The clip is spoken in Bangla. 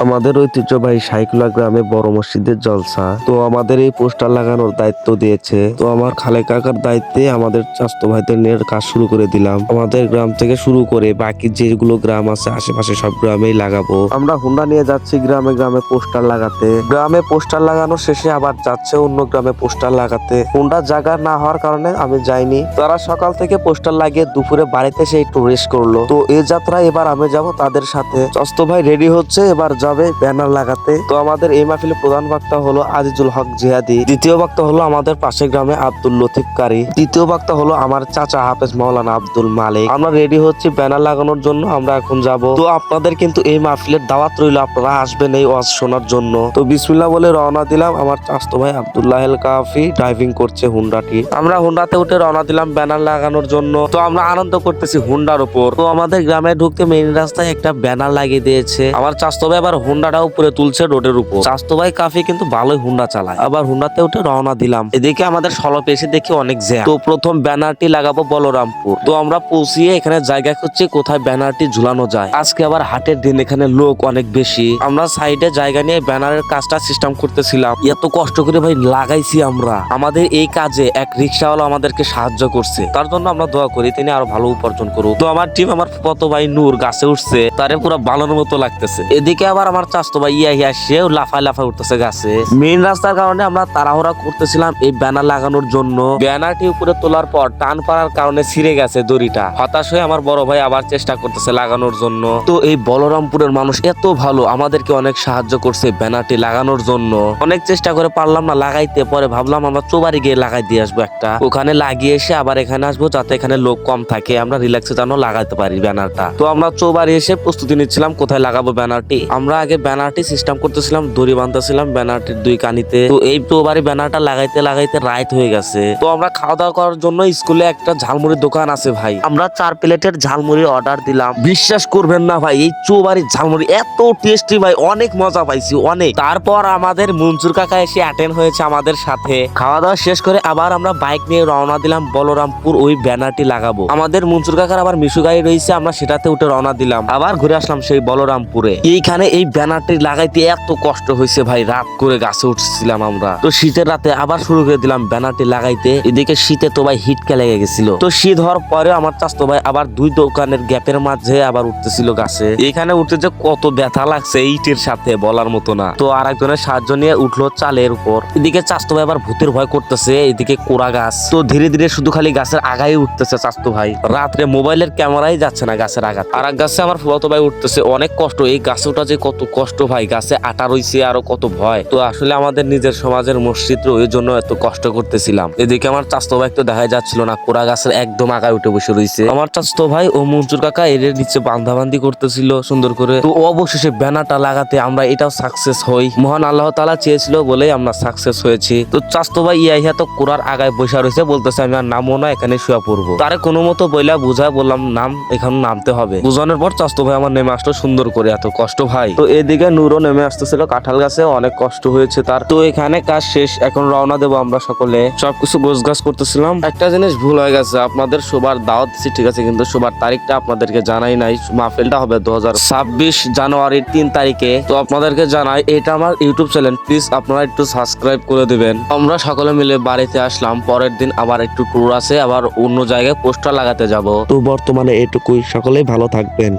আমাদের ঐতিহ্যবাহী সাইকুলা গ্রামে বড় মসজিদের জলসা। তো আমাদের এই পোস্টার লাগানোর দায়িত্ব দিয়েছে। তো আমার খালে কাকার দায়িত্বে আমাদের স্বাস্থ্য ভাইদের নিয়ে কাজ শুরু করে দিলাম। আমাদের গ্রাম থেকে শুরু করে বাকি যেগুলো গ্রাম আছে আশেপাশে সব গ্রামেই লাগাবো। আমরা হুন্ডা নিয়ে যাচ্ছি গ্রামে গ্রামে পোস্টার লাগাতে। গ্রামে পোস্টার লাগানো শেষে আবার যাচ্ছে অন্য গ্রামে পোস্টার লাগাতে। হুন্ডা জায়গা না হওয়ার কারণে আমি যাইনি। তারা সকাল থেকে পোস্টার লাগিয়ে দুপুরে বাড়িতে এসে একটু রেস্ট করলো। তো এই যাত্রায় এবার আমি যাব তাদের সাথে। স্বাস্থ্য ভাই রেডি হচ্ছে, এবার যাবে ব্যানার লাগাতে। তো আমাদের এই মাহফিলে প্রধান বক্তা হলো আজিজুল হক জিহাদি, দ্বিতীয় বক্তা হলো আমাদের পাশের গ্রামে আব্দুল লতিফ কারি, তৃতীয় বক্তা হলো আমার চাচা হাফেজ মাওলানা আব্দুল মালিক। আমরা রেডি হচ্ছি ব্যানার লাগানোর জন্য, আমরা এখন যাব। তো আপনাদের কিন্তু এই মাহফিলের দাওয়াত রইল, আপনারা আসবেন এই ওয়াজ শোনার জন্য। তো বিসমিল্লাহ বলে রওনা দিলাম। আমার চাচতো ভাই আব্দুল্লাহ এল কাফি ড্রাইভিং করছে হুন্ডাটি। আমরা হুন্ডাতে উঠে রওনা দিলাম ব্যানার লাগানোর জন্য। তো আমরা আনন্দ করতেছি হুন্ডার উপর। তো আমাদের গ্রামে ঢুকতে মেইন রাস্তায় একটা ব্যানার লাগিয়ে দিয়েছে। আমার চাচতো ভাই আবার হুন্ডাটা উপরে তুলছে রোডের উপর। চাচতো ভাই কাফি কিন্তু ভালোই হুন্ডা চালায়। আবার হুন্ডাতে উঠে রওনা দিলাম। এদিকে আমাদের সলপ এসে দেখি অনেক জ্যাম। তো প্রথম ব্যানারটি লাগাবো বলরামপুর। তো আমরা পৌঁছিয়ে এখানে জায়গা খুঁজছি কোথায় ব্যানারটি ঝুলানো যায়। আজকে আবার হাটের দিন, এখানে লোক অনেক বেশি। আমরা সাইডে জায়গা নিয়ে ব্যানারের কাজটা সিস্টেম করতেছিলাম। এত কষ্ট করে ভাই লাগাইছি আমরা। আমাদের এই কাজে এক রিক্সাওয়ালা আমাদেরকে সাহায্য করছে, তার জন্য আমরা দোয়া করি তিনি আরো ভালো উপার্জন করুক। তো আমার টিম, আমার ফুফাতো ভাই নূর গাছে উঠছে, তারে পুরো বালনের মতো লাগতেছে। এদিকে আবার আমার চাচতো ভাই ইয়া সেও লাফায় লাফায় উঠতেছে গাছে। মেইন রাস্তার কারণে আমরা তাড়াহুড়া করতেছিলাম এই ব্যানার লাগানোর জন্য। ব্যানারটি উপরে তোলার পর টান পাড়ার কারণে ছিঁড়ে গেছে দড়িটা। হতাশ হয়ে আমার বড় ভাই আবার চেষ্টা করতেছে লাগানোর জন্য। তো এই বলরামপুরের মানুষ এত ভালো, আমাদেরকে অনেক সাহায্য করছে ব্যানারটি লাগানোর জন্য। অনেক চেষ্টা করে পারলাম না লাগাইতে, পরে ভাবলাম আমরা চোবাড়ি গিয়ে লাগাই দিয়ে আসবো একটা, ওখানে লাগিয়ে এসে আবার এখানে আসবো যাতে এখানে লোক কম থাকে, আমরা রিল্যাক্সে যেন লাগাইতে পারি ব্যানারটা। তো আমরা চৌবাড়ি এসে প্রস্তুতি নিচ্ছিলাম কোথায় লাগাবো ব্যানারটি। আমরা আগে ব্যানারটি সিস্টেম করতেছিলাম, দড়ি বাঁধতেছিলাম ব্যানারটির দুই কানিতে। তো এই চৌবাড়ি ব্যানারটা লাগাইতে লাগাইতে রাত হয়ে গেছে। তো আমরা খাওয়া দাওয়া করার জন্য স্কুলে একটা ঝালমুড়ির দোকান আছে ভাই, আমরা 4 প্লেটের ঝালমুড়ি অর্ডার দিলাম। বিশ্বাস করবেন না ভাই, এই চৌবাড়ির ঝালমুড়ি এত টেস্টি ভাই, অনেক মজা পাইছি অনেক। তারপর আমাদের মনসুর কাকা এসে অ্যাটেন্ড হয়েছে আমাদের সাথে। খাওয়া দাওয়া শেষ করে আবার আমরা বাইক নিয়ে রওনা দিলাম বলরামপুর ওই ব্যানারটি লাগাবো। আমাদের মনসুর কাকার আবার মিশু গাড়ি রয়েছে, আমরা সেটাতে উঠে রওনা দিলাম। আবার ঘুরে আসলাম সেই বলরামপুরে। এইখানে এই ব্যানারটি লাগাইতে এত কষ্ট হয়েছে ভাই, রাত করে গাছে উঠছিলাম আমরা। তো শীতের রাতে আবার শুরু করে দিলাম ব্যানারটি লাগাইতে। এদিকে শীতে তো ভাই হিটকে লেগে গেছিল। তো শীত হওয়ার পরে আমার চাচতো ভাই আবার দুই দোকানের গ্যাপের মাঝে আবার উঠতেছিল গাছে। এখানে উঠতে যে কত ব্যথা লাগছে ইটের সাথে বলার মতো না। তো আর একজনের সাহায্য নিয়ে উঠলো চালের উপর। এদিকে চাচতো ভাই আবার ভূতের ভয় করতেছে, এদিকে কোড়া গাছ। তো ধীরে ধীরে শুধু খালি গাছের আগায় উঠতেছে চাচতো ভাই। রাত্রে মোবাইলের ক্যামেরাই যাচ্ছে না গাছের আঘাত। আর এক গাছে আমার ফুফাতো ভাই উঠতেছে, অনেক কষ্ট। এই গাছে ওঠা যে কত কষ্ট ভাই, গাছে আটা রইছে আরো কত ভয়। তো আসলে আমাদের নিজের সমাজের মসজিদ ওই জন্য এত কষ্ট করতেছিলাম। এদিকে আমার চাচতো ভাই তো দেখা যাচ্ছিল না, কোড়া গাছের একদম আগায় উঠে বসে রয়েছে। আমার চাচতো ভাই ও মনসুর কাকা এর নিচে বান্ধাবান্দি করতেছিল সুন্দর করে। তো অবশেষে ব্যানারটা লাগাতে আমরা এটাও সাকসেস হই। মহান আল্লাহ তাআলা চেয়েছিল বলেই আমরা সাকসেস হয়েছি। তো চাচতো ভাই ইয়া তো কোড়ার আগায় বসে রয়েছে, বলতেছে আমি আর নামবো না, এখানে শুয়ে পড়বো। তারে কোনো মতো বইলা বুঝা বললাম নাম, এখানে নামতে হবে। বুঝানোর পর চাচতো ভাই আমার নেমে আসলো সুন্দর করে। এত কষ্ট ভাই। তো এদিকে নূরও নেমে আসতেছিল কাঁঠাল গাছে, অনেক কষ্ট হয়েছে তার। তো এখানে কাজ শেষ, এখন রওনা দেবো আমরা সকলে। সবকিছু গোছগাছ করতেছিলাম। একটা জিনিস ভুল হয়ে গেছে, আপনাদের সবার দাওয়াত দিচ্ছি ঠিক আছে, কিন্তু সবার তারিখটা আপনাদেরকে জানাই নাই। মাহফিলটা হবে 2026 জানুয়ারির 3 তারিখে। তো আপনাদেরকে জানাই এটা আমার ইউটিউব চ্যানেল, প্লিজ আপনারা একটু সাবস্ক্রাইব করে দিবেন। আমরা সকলে মিলে বাড়িতে আসলাম। পরের দিন আবার একটু ট্যুর আছে, আবার অন্য জায়গায় পোস্টার লাগাতে যাব। তো বর্তমানে এটুকুই, সকলেই ভালো থাকবেন।